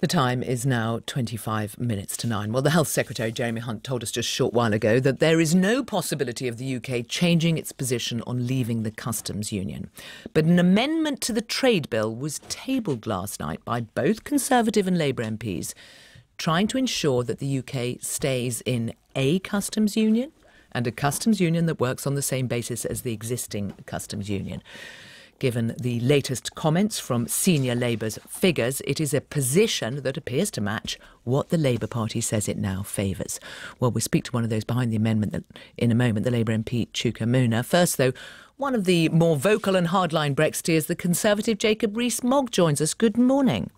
The time is now 25 minutes to 9. Well, the Health Secretary, Jeremy Hunt, told us just a short while ago that there is no possibility of the UK changing its position on leaving the customs union. But an amendment to the trade bill was tabled last night by both Conservative and Labour MPs, trying to ensure that the UK stays in a customs union and a customs union that works on the same basis as the existing customs union. Given the latest comments from senior Labour's figures, it is a position that appears to match what the Labour Party says it now favours. Well, we'll speak to one of those behind the amendment in a moment, the Labour MP Chuka Muna. First, though, one of the more vocal and hardline Brexiteers, the Conservative Jacob Rees-Mogg, joins us. Good morning.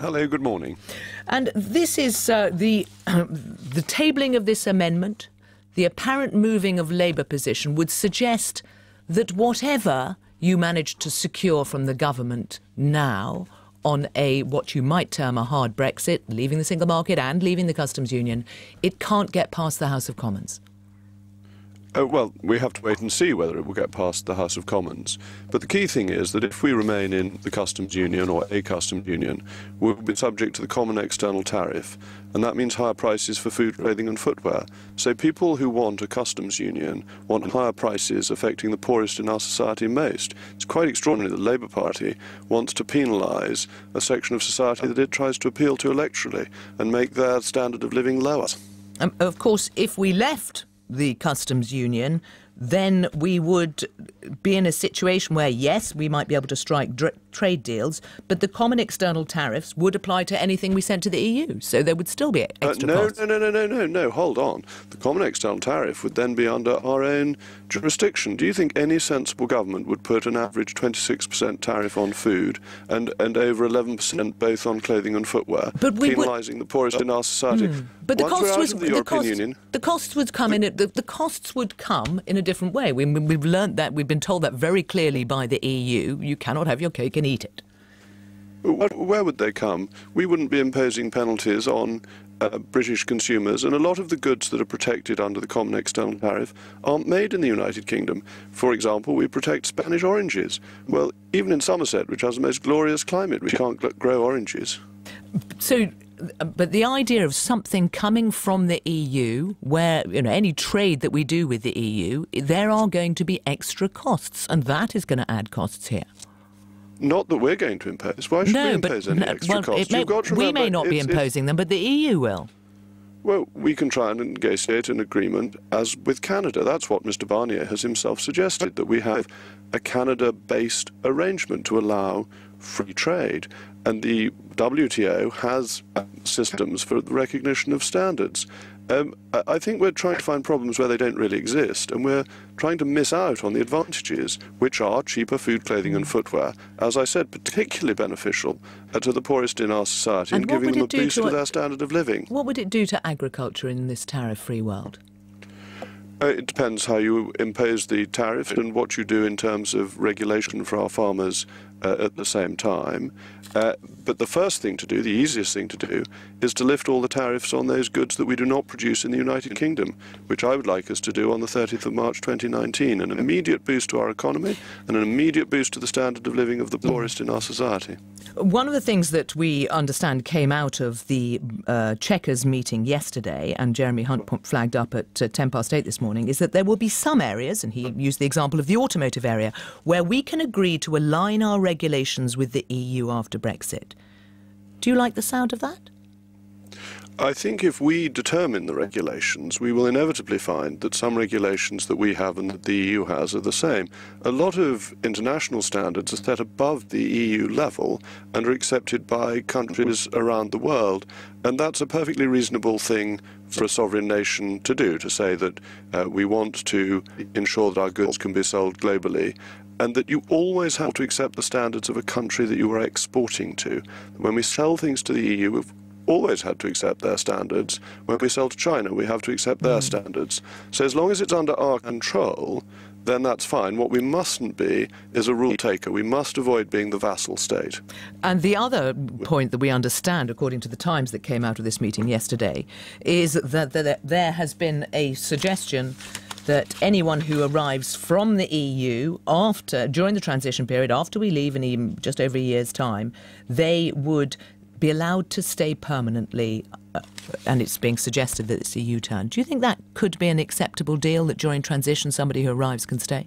Hello, good morning. And this is the tabling of this amendment, the apparent moving of Labour position would suggest that whatever you managed to secure from the government now on what you might term a hard Brexit, leaving the single market and leaving the customs union, it can't get past the House of Commons. Well, we have to wait and see whether it will get past the House of Commons. But the key thing is that if we remain in the customs union or a customs union, we'll be subject to the common external tariff, and that means higher prices for food, clothing and footwear. So people who want a customs union want higher prices affecting the poorest in our society most. It's quite extraordinary that the Labour Party wants to penalise a section of society that it tries to appeal to electorally and make their standard of living lower. Of course, if we left the customs union, then we would be in a situation where, yes, we might be able to strike trade deals, but the common external tariffs would apply to anything we sent to the EU, so there would still be extra costs. No, hold on. The common external tariff would then be under our own jurisdiction. Do you think any sensible government would put an average 26% tariff on food and over 11% both on clothing and footwear, penalising the poorest in our society? But the costs would come in a different way. We've learnt that. We've been told that very clearly by the EU. You cannot have your cake and eat it. Where would they come? We wouldn't be imposing penalties on British consumers, and a lot of the goods that are protected under the common external tariff aren't made in the United Kingdom. For example, we protect Spanish oranges. Well, even in Somerset, which has the most glorious climate, we can't grow oranges. So, but the idea of something coming from the EU, where, you know, any trade that we do with the EU, there are going to be extra costs, and that is going to add costs here. Not that we're going to impose. Why should we impose any extra costs? We may not be imposing them, but the EU will. Well, we can try and negotiate an agreement as with Canada. That's what Mr. Barnier has himself suggested, that we have a Canada-based arrangement to allow free trade. And the WTO has systems for the recognition of standards. I think we're trying to find problems where they don't really exist, and we're trying to miss out on the advantages, which are cheaper food, clothing and footwear, as I said, particularly beneficial to the poorest in our society and giving them a boost to their standard of living. What would it do to agriculture in this tariff-free world? It depends how you impose the tariff and what you do in terms of regulation for our farmers at the same time. But the first thing to do, the easiest thing to do, is to lift all the tariffs on those goods that we do not produce in the United Kingdom, which I would like us to do on the 30th of March 2019, an immediate boost to our economy and an immediate boost to the standard of living of the poorest in our society. One of the things that we understand came out of the Chequers meeting yesterday, and Jeremy Hunt flagged up at 8:10 this morning, is that there will be some areas, and he used the example of the automotive area, where we can agree to align our regulations with the EU after Brexit. Do you like the sound of that? I think if we determine the regulations, we will inevitably find that some regulations that we have and that the EU has are the same. A lot of international standards are set above the EU level and are accepted by countries around the world, and that's a perfectly reasonable thing for a sovereign nation to do, to say that we want to ensure that our goods can be sold globally, and that you always have to accept the standards of a country that you are exporting to. When we sell things to the EU, we've always had to accept their standards. When we sell to China, we have to accept their standards. So as long as it's under our control, then that's fine. What we mustn't be is a rule taker. We must avoid being the vassal state. And the other point that we understand, according to the Times that came out of this meeting yesterday, is that there has been a suggestion that anyone who arrives from the EU during the transition period, after we leave in just over a year's time, they would be allowed to stay permanently, and it's being suggested that it's a U-turn. Do you think that could be an acceptable deal, that during transition somebody who arrives can stay?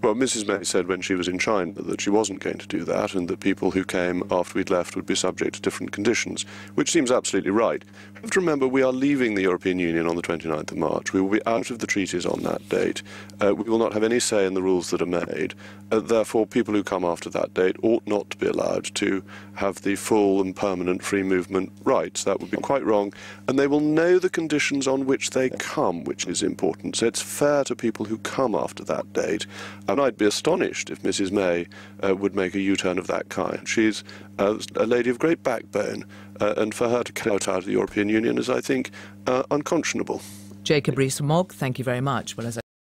Well, Mrs May said when she was in China that she wasn't going to do that, and that people who came after we'd left would be subject to different conditions, which seems absolutely right. You have to remember we are leaving the European Union on the 29th of March. We will be out of the treaties on that date. We will not have any say in the rules that are made. Therefore, people who come after that date ought not to be allowed to have the full and permanent free movement rights. That would be quite wrong. And they will know the conditions on which they come, which is important. So it's fair to people who come after that date. And I'd be astonished if Mrs May would make a U-turn of that kind. She's a lady of great backbone, and for her to come out of the European Union is, I think, unconscionable. Jacob Rees-Mogg, thank you very much. Well, as